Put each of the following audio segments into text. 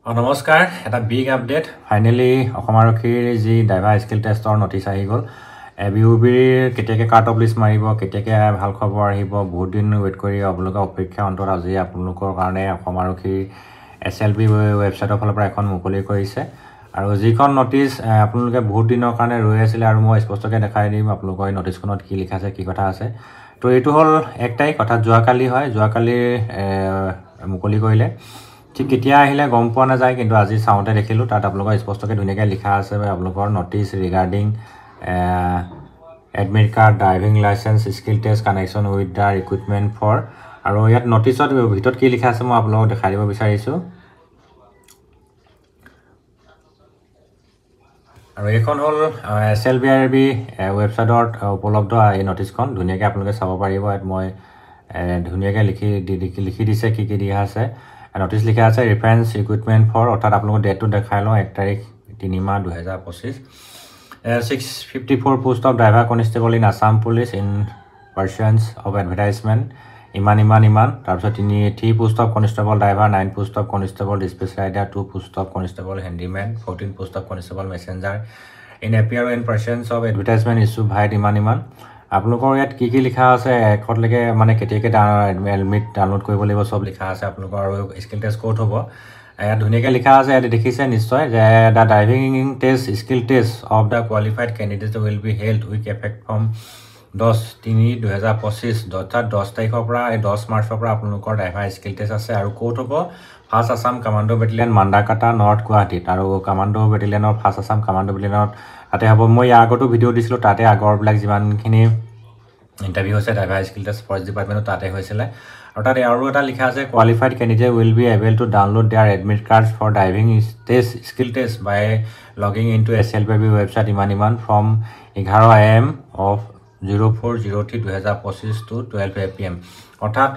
নমস্কাৰ এটা big update finally Assam আৰক্ষীৰ যি ড্ৰাইভাৰ স্কিল টেষ্টৰ নটিচ আহি গ'ল এবিউবিৰ কেতিয়াকৈ কাট অফ লিষ্ট মাৰিব কেতিয়াকৈ ভাল খবৰ আহিব বহুত দিন ৱেইট কৰি আপোনালোকে অপেক্ষা অন্তত আজি আপোনালোকৰ কাৰণে অসম আৰক্ষীৰ SLB ৱেবছাইটৰ ফালৰ পৰা এখন মুকলি কৰিছে আৰু যিখন নটিচ আপোনালোকে বহুত দিনৰ কাৰণে ৰৈ আছিলে আৰু মই স্পষ্টকৈ দেখাই দিম আপোনালোকৰ এই নটিচখনত কি লিখা আছে কি কথা আছে তো এইটো হ'ল 1 তাৰিখ অৰ্থাৎ যোৱাকালি হয় যোৱাকালি মুকলি কৰিলে ঠিক কেতিয়া আহিলে গম পোৱা নাযায় কিন্তু আজি চাওঁতে দেখিলোঁ তাত আপোনালোকৰ স্পষ্টকৈ ধুনীয়াকৈ লিখা আছে আপোনালোকৰ notice regarding admit card driving licence skill test connection with the recruitment for আৰু ইয়াত নটিচত ভিতৰত কি লিখা আছে মই আপোনালোকক দেখাই দিব বিচাৰিছোঁ আৰু এইখন হ'ল SLBRB ৱেবছাইটত উপলব্ধ এই নটিচখন ধুনীয়াকৈ আপোনালোকে চাব পাৰিব ইয়াত মই ধুনীয়াকৈ লিখি দিছে কি কি দিয়া আছে নটিচ লিখা আছে ৰেফাৰেন্স ৰিক্ৰুটমেণ্ট ফৰ অৰ্থাৎ আপোনালোকৰ ডেটটো দেখাই লওঁ 1 তাৰিখ 3 মাহ 2025 654 post of driver constable in Assam police in pursuance of advertisement ইমান তাৰপিছত 3 post of constable driver 9 post of constable despatch rider 2 post of constable handyman 14 post of constable messenger in appear in pursuance of advertisement issue vide ইমান আপোনালোকৰ ইয়াত কি লিখা আছে একতলৈকে মানে কেতিয়াকৈ এডমিট ডাউনলোড কৰিব লাগিব সব লিখা আছে আপোনালোকৰ আৰু স্কিল টেষ্ট ক'ত হ'ব ইয়াত ধুনীয়াকৈ লিখা আছে ইয়াত দেখিছে নিশ্চয় যে the driving test skill taste of the qualified candidate will be held with effect from 10/3/2025 অৰ্থাৎ 10 তাৰিখৰ পৰা 10 মাৰ্চৰ পৰা আপোনালোকৰ ড্ৰাইভাৰ স্কিল টেষ্ট আছে আৰু ক'ত হ'ব first Assam commando battalion Mandakata north গুৱাহাটীত আৰু কামাণ্ডো বেটেলিয়নৰ ফাৰ্ষ্ট আছাম কামাণ্ডো বেটেলিয়নত তাতে হ'ব মই ইয়াৰ আগতো ভিডিঅ' দিছিলোঁ তাতে আগৰবিলাক যিমানখিনি ইণ্টাৰভিউ হৈছে ড্ৰাইভাৰ স্কিল টেষ্ট ফৰেষ্ট ডিপাৰ্টমেণ্টত তাতে হৈছিলে আৰু তাতে আৰু এটা লিখা আছে qualified candidate will be able to download their admit cards for driving test skill test by logging in to SLBRB website ইমান from 11 AM of 04/03/2025 to 12 PM অৰ্থাৎ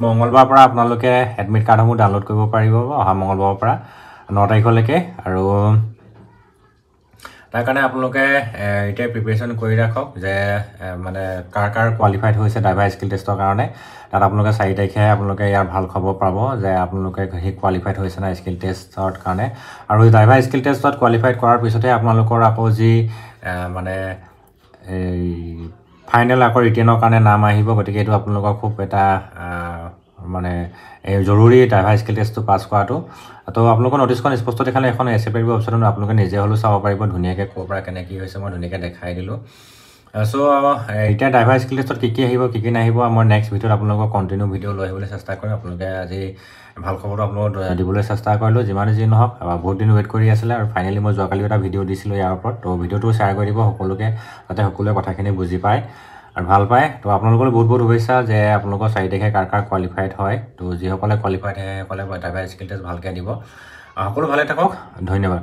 মঙলবাৰৰ পৰা আপোনালোকে এডমিট কাৰ্ডসমূহ ডাউনলোড কৰিব পাৰিব অহা মঙলবাৰৰ পৰা 9 তাৰিখলৈকে আৰু তাৰ কাৰণে আপোনালোকে এতিয়া প্ৰিপাৰেশ্যন কৰি ৰাখক যে মানে কাৰ কোৱালিফাইড হৈছে ড্ৰাইভাৰ স্কিল টেষ্টৰ কাৰণে তাত আপোনালোকে 4 তাৰিখে আপোনালোকে ইয়াৰ ভাল খবৰ পাব যে আপোনালোকে সেই কোৱালিফাইড হৈছে না স্কিল টেষ্টৰ কাৰণে আৰু ড্ৰাইভাৰ স্কিল টেষ্টত কোৱালিফাইড কৰাৰ পিছতহে আপোনালোকৰ আকৌ যি মানে এই ফাইনেল আকৌ ৰিটেনৰ কাৰণে নাম আহিব গতিকে এইটো আপোনালোকৰ খুব এটা মানে জৰুৰী ড্ৰাইভাৰ স্কিল টেষ্টটো পাছ কৰাটো তো আপোনালোকৰ নটিচখন স্পষ্ট দেখালে এখন SLBRB ৱেবছাইটত আপোনালোকে নিজে হ'লেও চাব পাৰিব ধুনীয়াকৈ ক'ৰ পৰা কেনে কি হৈছে মই ধুনীয়াকৈ দেখাই দিলোঁ চ' এতিয়া ড্ৰাইভাৰ স্কিল টেষ্টত কি আহিব কি নাহিব মই নেক্সট ভিডিঅ'ত আপোনালোকক কণ্টিনিউ ভিডিঅ' লৈ আহিবলৈ চেষ্টা কৰিম আপোনালোকে আজি ভাল খবৰটো আপোনালোকক দিবলৈ চেষ্টা কৰিলোঁ যিমানে যি নহওক বহুত দিন ৱেইট কৰি আছিলে আৰু ফাইনেলি মই যোৱাকালি এটা ভিডিঅ' দিছিলোঁ ইয়াৰ ওপৰত তো ভিডিঅ'টো শ্বেয়াৰ কৰি দিব সকলোকে যাতে সকলোৱে কথাখিনি বুজি পায় আৰু ভাল পায় তো আপোনালোকৰ বহুত শুভেচ্ছা যে আপোনালোকৰ 4 তাৰিখে কাৰ কোৱালিফাইড হয় তো যিসকলে কোৱালিফাইড হয় সেইসকলে ড্ৰাইভাৰ স্কিল টেষ্ট ভালকৈ দিব সকলো ভালে থাকক ধন্যবাদ